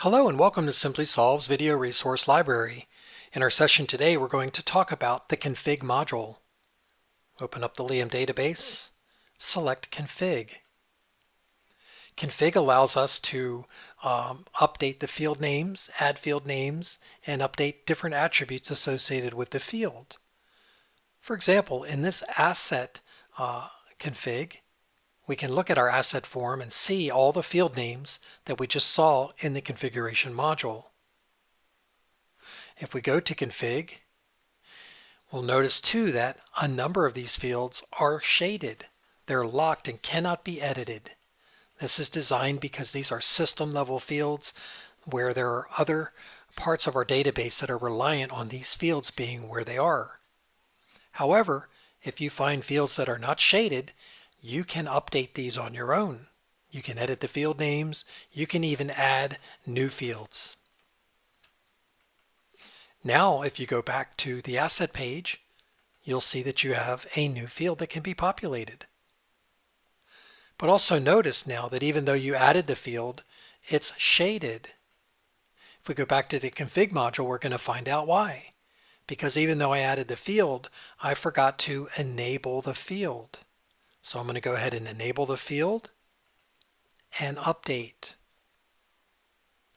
Hello and welcome to Simply Solve's Video Resource Library. In our session today, we're going to talk about the config module. Open up the LiAM database, select config. Config allows us to update the field names, add field names, and update different attributes associated with the field. For example, in this asset config, we can look at our asset form and see all the field names that we just saw in the configuration module. If we go to config, we'll notice too that a number of these fields are shaded. They're locked and cannot be edited. This is designed because these are system level fields where there are other parts of our database that are reliant on these fields being where they are. However, if you find fields that are not shaded, you can update these on your own. You can edit the field names. You can even add new fields. Now, if you go back to the asset page, you'll see that you have a new field that can be populated. But also notice now that even though you added the field, it's shaded. If we go back to the config module, we're going to find out why. Because even though I added the field, I forgot to enable the field. So I'm going to go ahead and enable the field and update.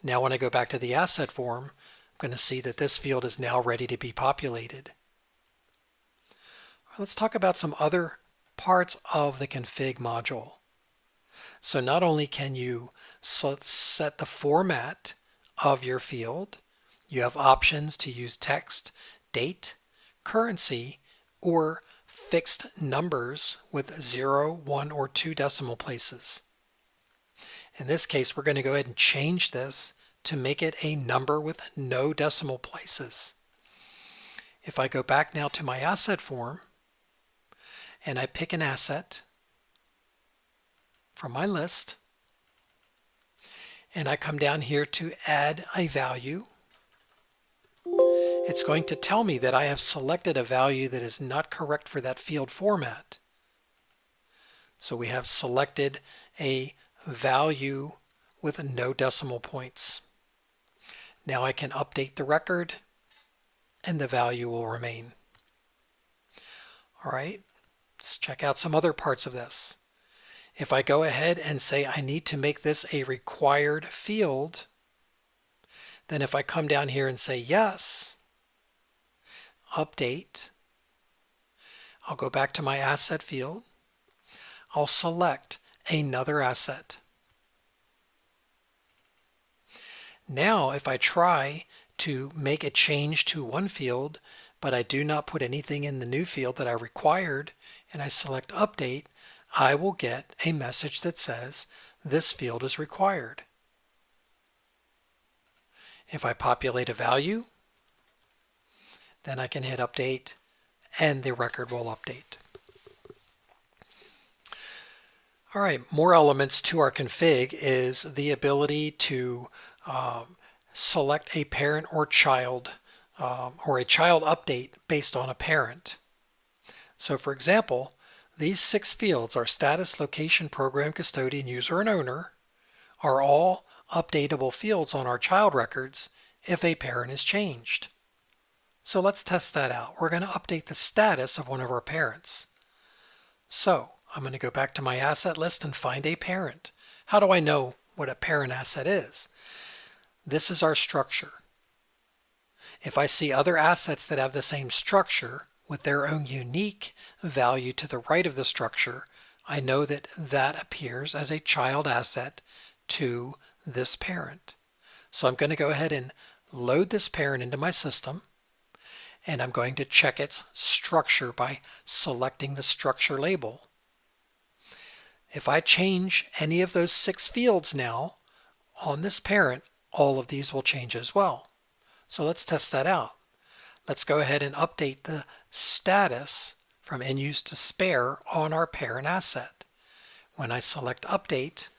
Now when I go back to the asset form, I'm going to see that this field is now ready to be populated. Let's talk about some other parts of the config module. So not only can you set the format of your field, you have options to use text, date, currency, or fixed numbers with 0, 1, or 2 decimal places. In this case, we're going to go ahead and change this to make it a number with no decimal places. If I go back now to my asset form and I pick an asset from my list and I come down here to add a value, it's going to tell me that I have selected a value that is not correct for that field format. So we have selected a value with no decimal points. Now I can update the record and the value will remain. All right, let's check out some other parts of this. If I go ahead and say I need to make this a required field, then if I come down here and say yes, update, I'll go back to my asset field. I'll select another asset. Now if I try to make a change to one field, but I do not put anything in the new field that I required, and I select update, I will get a message that says this field is required. If I populate a value, then I can hit update and the record will update. All right, more elements to our config is the ability to select a parent or child or a child update based on a parent. So for example, these 6 fields, our status, location, program, custodian, user, and owner, are all updatable fields on our child records if a parent is changed. So let's test that out. We're going to update the status of one of our parents. So I'm going to go back to my asset list and find a parent. How do I know what a parent asset is? This is our structure. If I see other assets that have the same structure with their own unique value to the right of the structure, I know that that appears as a child asset to this parent. So I'm going to go ahead and load this parent into my system. And I'm going to check its structure by selecting the structure label. If I change any of those 6 fields now on this parent, all of these will change as well. So let's test that out. Let's go ahead and update the status from in use to spare on our parent asset. When I select update,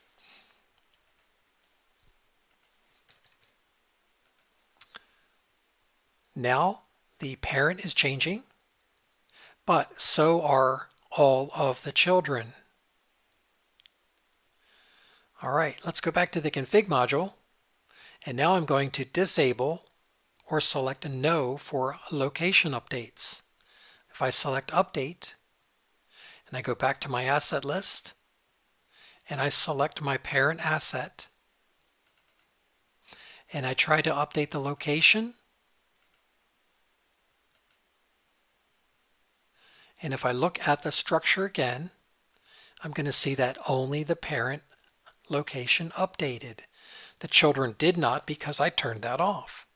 now the parent is changing, but so are all of the children. All right, let's go back to the config module And now I'm going to disable or select no for location updates. If I select update and I go back to my asset list and I select my parent asset and I try to update the location, and if I look at the structure again, I'm going to see that only the parent location updated. The children did not because I turned that off.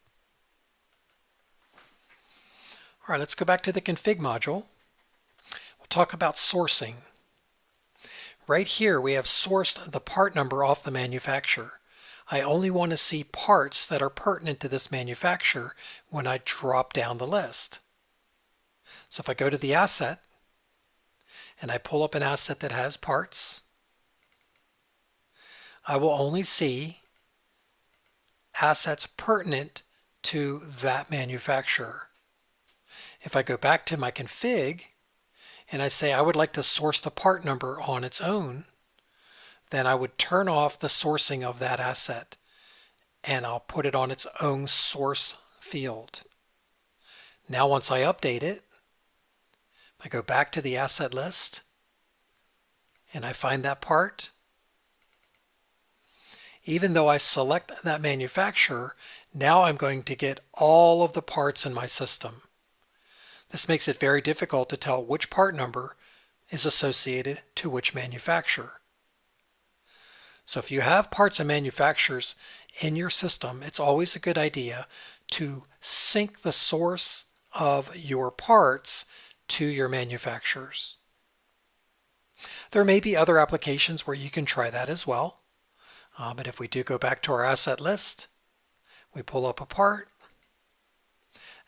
All right, let's go back to the config module. We'll talk about sourcing. Right here we have sourced the part number off the manufacturer. I only want to see parts that are pertinent to this manufacturer when I drop down the list. So if I go to the asset and I pull up an asset that has parts, I will only see assets pertinent to that manufacturer. If I go back to my config and I say I would like to source the part number on its own, then I would turn off the sourcing of that asset and I'll put it on its own source field. Now once I update it, I go back to the asset list and I find that part. Even though I select that manufacturer, now I'm going to get all of the parts in my system. This makes it very difficult to tell which part number is associated to which manufacturer. So if you have parts and manufacturers in your system, it's always a good idea to sync the source of your parts to your manufacturers. There may be other applications where you can try that as well. But if we do go back to our asset list, we pull up a part,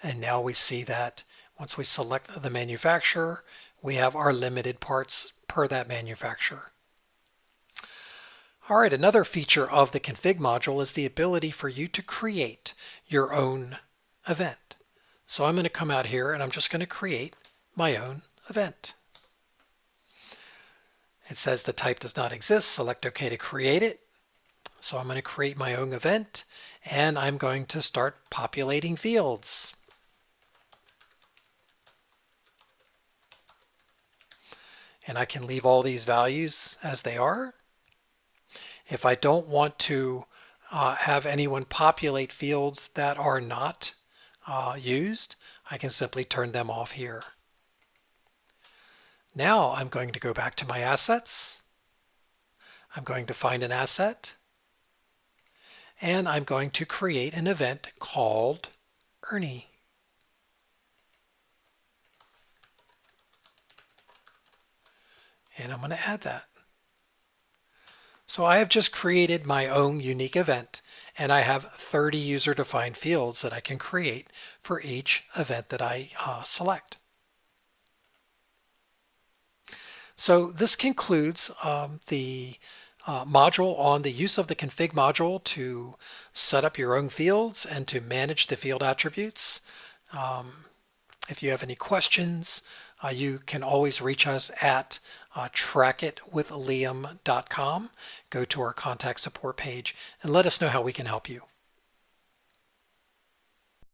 and now we see that once we select the manufacturer, we have our limited parts per that manufacturer. All right, another feature of the config module is the ability for you to create your own event. So I'm going to come out here and I'm just going to create my own event. It says the type does not exist. Select OK to create it. So I'm going to create my own event and I'm going to start populating fields. And I can leave all these values as they are. If I don't want to have anyone populate fields that are not used, I can simply turn them off here. Now I'm going to go back to my assets. I'm going to find an asset. And I'm going to create an event called Ernie. And I'm going to add that. So I have just created my own unique event, and I have 30 user-defined fields that I can create for each event that I select. So this concludes the module on the use of the config module to set up your own fields and to manage the field attributes. If you have any questions, you can always reach us at trackitwithliam.com. Go to our contact support page and let us know how we can help you.